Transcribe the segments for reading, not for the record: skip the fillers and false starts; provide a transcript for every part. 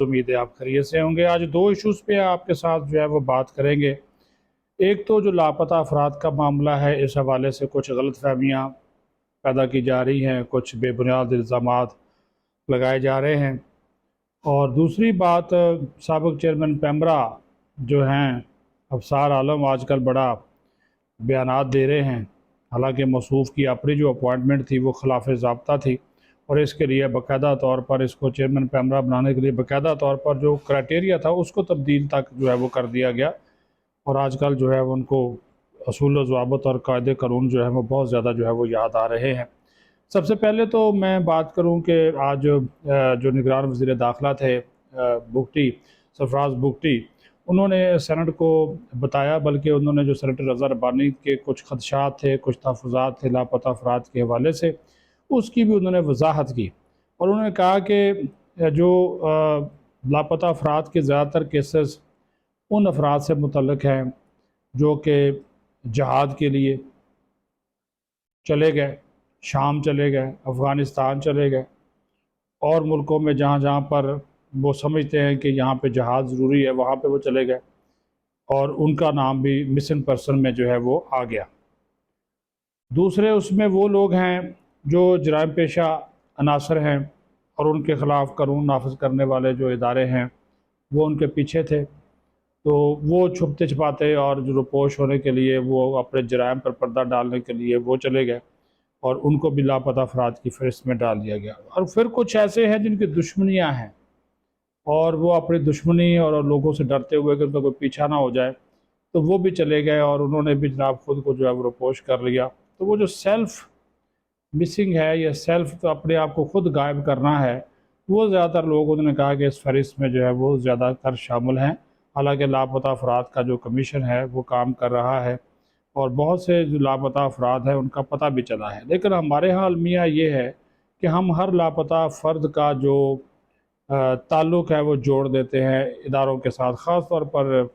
उम्मीद है आप खैरियत से होंगे। आज दो इश्यूज़ पे आपके साथ जो है वो बात करेंगे। एक तो जो लापता अफराद का मामला है, इस हवाले से कुछ गलतफहमियाँ पैदा की जा रही हैं, कुछ बेबुनियाद इल्ज़ामात लगाए जा रहे हैं। और दूसरी बात, साबिक़ चेयरमैन पेमरा जो हैं अफसार आलम, आजकल बड़ा बयानात दे रहे हैं। हालांकि मौसूफ़ की अपनी जो अपॉइंटमेंट थी वो खिलाफ ज़ाब्ता थी और इसके लिए बाकायदा तौर पर इसको चेयरमैन पेमरा बनाने के लिए बाकायदा तौर पर जो क्राइटेरिया था उसको तब्दील तक जो है वो कर दिया गया। और आजकल जो है वो उनको असूल व ज़वाबित और कायदे कानून जो है वो बहुत ज़्यादा जो है वो याद आ रहे हैं। सबसे पहले तो मैं बात करूं कि आज जो निगरान वज़ीर दाखिला थे बुगटी, सरफराज बुगटी, उन्होंने सेनेट को बताया, बल्कि उन्होंने जो सेनेटर रज़ा रब्बानी के कुछ खदशात थे, कुछ तहफ़्फ़ुज़ात थे लापता अफराद के हवाले से, उसकी भी उन्होंने वजाहत की। और उन्होंने कहा कि जो लापता अफराद के ज़्यादातर केसेस उन अफराद से मुतल्लिक़ हैं जो कि जहाद के लिए चले गए, शाम चले गए, अफ़गानिस्तान चले गए और मुल्कों में जहाँ जहाँ पर वो समझते हैं कि यहाँ पे जहाद ज़रूरी है वहाँ पे वो चले गए और उनका नाम भी मिसिंग पर्सन में जो है वो आ गया। दूसरे उसमें वो लोग हैं जो जराइम पेशा अनासर हैं और उनके ख़िलाफ़ कानून नाफिज करने वाले जो इदारे हैं वो उनके पीछे थे, तो वो छुपते छुपाते और जो रुपोश होने के लिए वो अपने जराइम पर पर्दा डालने के लिए वो चले गए और उनको भी लापता अफराद की फ़हरिस्त में डाल दिया गया। और फिर कुछ ऐसे हैं जिनकी दुश्मनियाँ हैं और वो अपनी दुश्मनी और लोगों से डरते हुए कि उनका कोई पीछा ना हो जाए, तो वो भी चले गए और उन्होंने भी जनाब खुद को जो है वो रुपोश कर लिया। तो वो जो सेल्फ़ मिसिंग है या सेल्फ़ तो अपने आप को खुद गायब करना है, वो ज़्यादातर लोग उन्होंने कहा कि इस फ़हरिस्त में जो है वो ज़्यादातर शामिल हैं। हालाँकि लापता अफराद का जो कमीशन है वो काम कर रहा है और बहुत से जो लापता अफराद हैं उनका पता भी चला है। लेकिन हमारे यहाँ अलमिया ये है कि हम हर लापता फ़र्द का जो ताल्लुक़ है वो जोड़ देते हैं इदारों के साथ। ख़ास तौर पर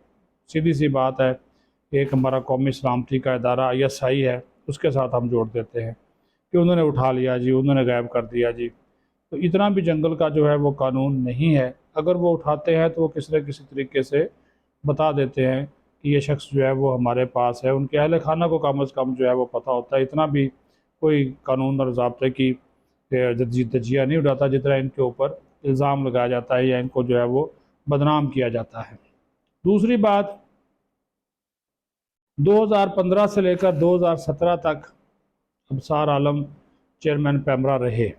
सीधी सी बात है कि एक हमारा कौमी सलामती का इदारा ISI है, उसके साथ हम जोड़ देते हैं कि उन्होंने उठा लिया जी, उन्होंने गायब कर दिया जी। तो इतना भी जंगल का जो है वो कानून नहीं है। अगर वो उठाते हैं तो वो किसी न किसी तरीके से बता देते हैं कि ये शख्स जो है वो हमारे पास है। उनके अहल खाना को कम अज़ कम जो है वो पता होता है। इतना भी कोई कानून और ज़ाब्ते की तजिया नहीं उठाता जितना इनके ऊपर इल्ज़ाम लगाया जाता है या इनको जो है वो बदनाम किया जाता है। दूसरी बात, 2015 से लेकर 2017 तक अफसार आलम चेयरमैन पेमरा रहे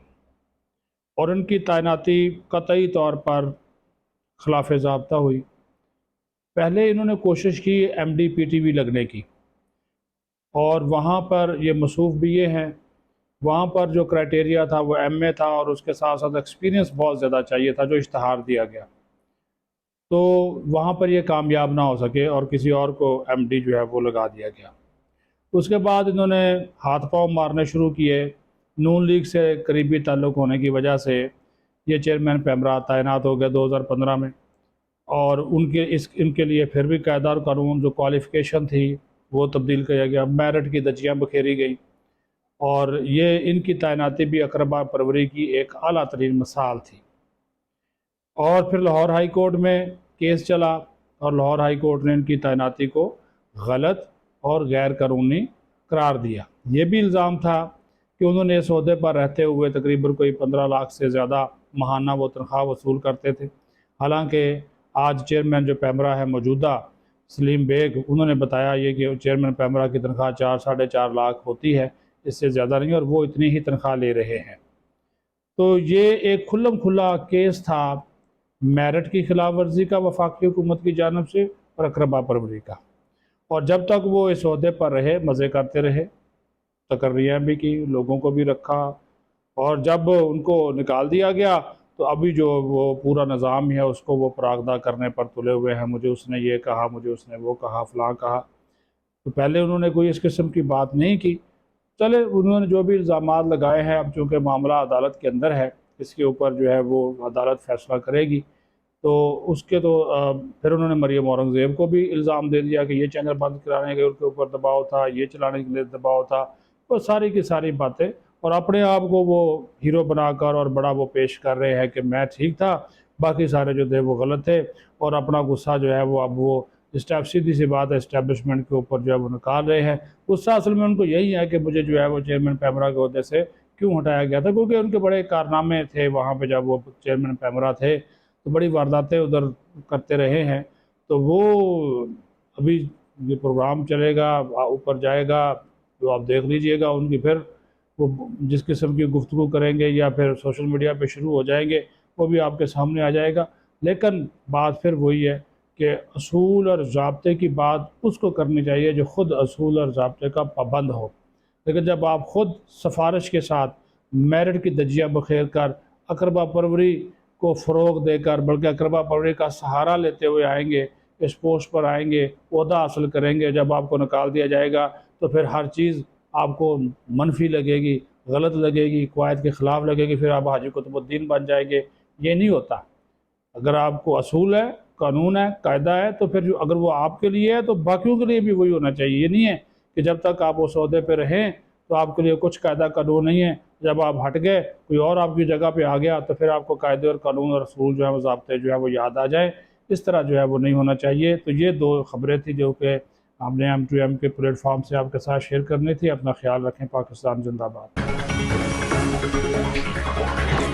और उनकी तैनाती कतई तौर पर खिलाफ ज़ाब्ता हुई। पहले इन्होंने कोशिश की MD PTV लगने की और वहाँ पर ये मसूफ़ भी ये हैं, वहाँ पर जो क्राइटेरिया था वो MA था और उसके साथ साथ एक्सपीरियंस बहुत ज़्यादा चाहिए था जो इश्तहार दिया गया। तो वहाँ पर ये कामयाब ना हो सके और किसी और को MD जो है वो लगा दिया गया। उसके बाद इन्होंने हाथ पाँव मारने शुरू किए। नून लीग से करीबी ताल्लुक़ होने की वजह से ये चेयरमैन पेमरा तैनात हो गए 2015 में और इनके लिए फिर भी कायदा और कानून जो क्वालिफ़िकेशन थी वो तब्दील किया गया, मेरिट की धज्जियाँ बखेरी गई और ये इनकी तैनाती भी अक़रबा परवरी की एक आला तरीन मिसाल थी। और फिर लाहौर हाई कोर्ट में केस चला और लाहौर हाई कोर्ट ने इनकी तैनाती को गलत और गैर कानूनी करार दिया। ये भी इल्ज़ाम था कि उन्होंने इस ओहदे पर रहते हुए तकरीबन कोई 15 लाख से ज़्यादा माहाना वो तनख्वाह वसूल करते थे। हालांकि आज चेयरमैन जो पेमरा है मौजूदा सलीम बेग, उन्होंने बताया ये कि चेयरमैन पेमरा की तनख्वाह 4 साढ़े 4 लाख होती है, इससे ज़्यादा नहीं, और वो इतनी ही तनख्वाह ले रहे हैं। तो ये एक खुल्लम खुल्ला केस था मेरिट की खिलाफ वर्जी का वफाकी हुकूमत की जानब से और अक़रबा परवरी का। और जब तक वो इस ओहदे पर रहे मज़े करते रहे, तकर्रियाँ भी की, लोगों को भी रखा और जब उनको निकाल दिया गया तो अभी जो वो पूरा निज़ाम है उसको वो परागदा करने पर तुले हुए हैं। मुझे उसने ये कहा, मुझे उसने वो कहा, फ़लाँ कहा। तो पहले उन्होंने कोई इस किस्म की बात नहीं की। चले, उन्होंने जो भी इल्ज़ामात लगाए हैं, अब चूँकि मामला अदालत के अंदर है, इसके ऊपर जो है वो अदालत फ़ैसला करेगी। तो उसके तो फिर उन्होंने मरियम औरंगज़ेब को भी इल्ज़ाम दे दिया कि ये चैनल बंद कराने के उनके ऊपर दबाव था, ये चलाने के लिए दबाव था। तो सारी की सारी बातें और अपने आप को वो हीरो बनाकर और बड़ा वो पेश कर रहे हैं कि मैं ठीक था, बाकी सारे जो थे वो गलत थे, और अपना गुस्सा जो है वो अब वो स्टेप सीधी सी बात है इस्टेब्लिशमेंट के ऊपर जो है वो निकाल रहे हैं। गुस्सा असल में उनको यही है कि मुझे जो है वो चेयरमैन पैमरा के अहदे से क्यों हटाया गया था, क्योंकि उनके बड़े कारनामे थे वहाँ पे जब वो चेयरमैन पैमरा थे, तो बड़ी वारदातें उधर करते रहे हैं। तो वो अभी ये प्रोग्राम चलेगा, ऊपर जाएगा, तो आप देख लीजिएगा उनकी फिर वो जिस किस्म की गुफ्तगू करेंगे या फिर सोशल मीडिया पे शुरू हो जाएंगे, वो भी आपके सामने आ जाएगा। लेकिन बात फिर वही है कि असूल और ज़ाब्ते की बात उसको करनी चाहिए जो ख़ुद असूल और ज़ाब्ते का पाबंद हो। लेकिन जब आप ख़ुद सिफारिश के साथ मेरिट की दजिया बखेर कर अकरबा परवरी को फ़रोग़ देकर, बल्कि अकरबा परवरी का सहारा लेते हुए आएंगे, इस पोस्ट पर आएंगे, ओहदा हासिल करेंगे, जब आपको निकाल दिया जाएगा तो फिर हर चीज़ आपको मनफी लगेगी, गलत लगेगी, क़वायद के ख़िलाफ़ लगेगी, फिर आप हाजी कुतुबुद्दीन बन जाएंगे। ये नहीं होता। अगर आपको असूल है, कानून है, कायदा है, तो फिर अगर वो आपके लिए है तो बाकियों के लिए भी वही होना चाहिए। ये नहीं है कि जब तक आप उस ओहदे पे रहें तो आपके लिए कुछ कायदा कानून नहीं है, जब आप हट गए कोई और आपकी जगह पे आ गया तो फिर आपको कायदे और कानून और असूल जो है वो ज़ाब्ते जो है वो याद आ जाए। इस तरह जो है वो नहीं होना चाहिए। तो ये 2 ख़बरें थी जो कि हमने M2M के प्लेटफॉर्म से आपके साथ शेयर करनी थी। अपना ख्याल रखें। पाकिस्तान जिंदाबाद।